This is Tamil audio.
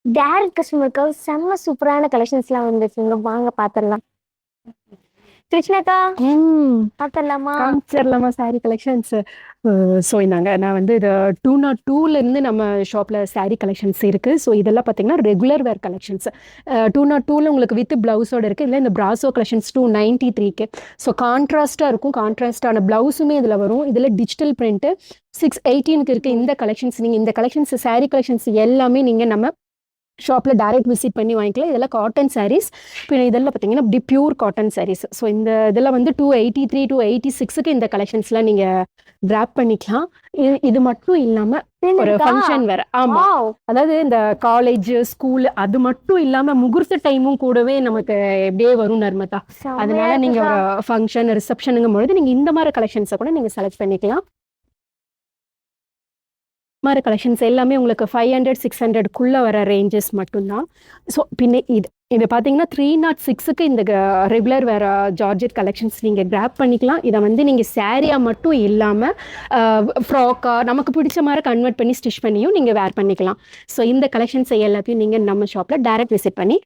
டேரக்ட் கஸ்டமருக்காக செம்ம சூப்பரான கலெக்ஷன்ஸ்லாம் வந்துருக்குங்க. வாங்க பாத்துரலாம். கிருஷ்ணாக்கா ம். பாத்துரலாமா? காமிச்சிரலாமா சாரி கலெக்ஷன்ஸ்? ஸோ இந்தாங்க நான் வந்து இது 202லேருந்து நம்ம ஷாப்பில் சாரீ கலெக்ஷன்ஸ் இருக்குது. ஸோ இதெல்லாம் பார்த்தீங்கன்னா ரெகுலர் வேர் கலெக்ஷன்ஸ். 202ல் உங்களுக்கு வித் ப்ளவுஸோட இருக்குது. இல்லை இந்த பிராசோ கலெக்ஷன்ஸ் 293க்கு. ஸோ கான்ட்ராஸ்ட்டாக இருக்கும். கான்ட்ராஸ்டான ப்ளவுஸுமே இதில் வரும். இதில் டிஜிட்டல் பிரிண்ட்டு 618க்கு இருக்குது. இந்த கலெக்ஷன்ஸ் நீங்கள் இந்த கலெக்ஷன்ஸ் சாரீ கலெக்ஷன்ஸ் எல்லாமே நீங்கள் நம்ம ஷாப்பில் டைரக்ட் விசிட் பண்ணி வாங்கிக்கலாம். இதெல்லாம் காட்டன் சாரீஸ். இப்போ இதெல்லாம் பார்த்தீங்கன்னா இப்படி பியூர் காட்டன் சாரீஸ். ஸோ இந்த இதெல்லாம் வந்து 283 286க்கு இந்த கலெக்ஷன்ஸ்லாம் நீங்கள் கிராப் பண்ணிக்கலாம். இது மட்டும் இல்லாமல் ஒரு ஃபங்க்ஷன் வேற. ஆமாம், அதாவது இந்த காலேஜ் ஸ்கூல் அது மட்டும் இல்லாமல் முகூர்த்த டைமும் கூடவே நமக்கு எப்படியே வரும் நர்மதா. அதனால நீங்கள் ஒரு ஃபங்க்ஷன் ரிசப்ஷனுங்கும் பொழுது நீங்கள் இந்த மாதிரி கலெக்ஷன்ஸை கூட நீங்கள் செலக்ட் பண்ணிக்கலாம். மாதிரி கலெக்ஷன்ஸ் எல்லாமே உங்களுக்கு 500 600க்குள்ளே வர ரேஞ்சஸ் மட்டும்தான். ஸோ பின்ன இது பார்த்தீங்கன்னா 306க்கு இந்த ரெகுலர் வேற ஜார்ஜெட் கலெக்ஷன்ஸ் நீங்கள் கிராப் பண்ணிக்கலாம். இதை வந்து நீங்கள் சாரியாக மட்டும் இல்லாமல் ஃப்ராக்காக நமக்கு பிடிச்ச மாதிரி கன்வெர்ட் பண்ணி ஸ்டிச் பண்ணியும் நீங்கள் வேர் பண்ணிக்கலாம். ஸோ இந்த கலெக்ஷன்ஸை எல்லாத்தையும் நீங்கள் நம்ம ஷாப்பில் டைரக்ட் விசிட் பண்ணி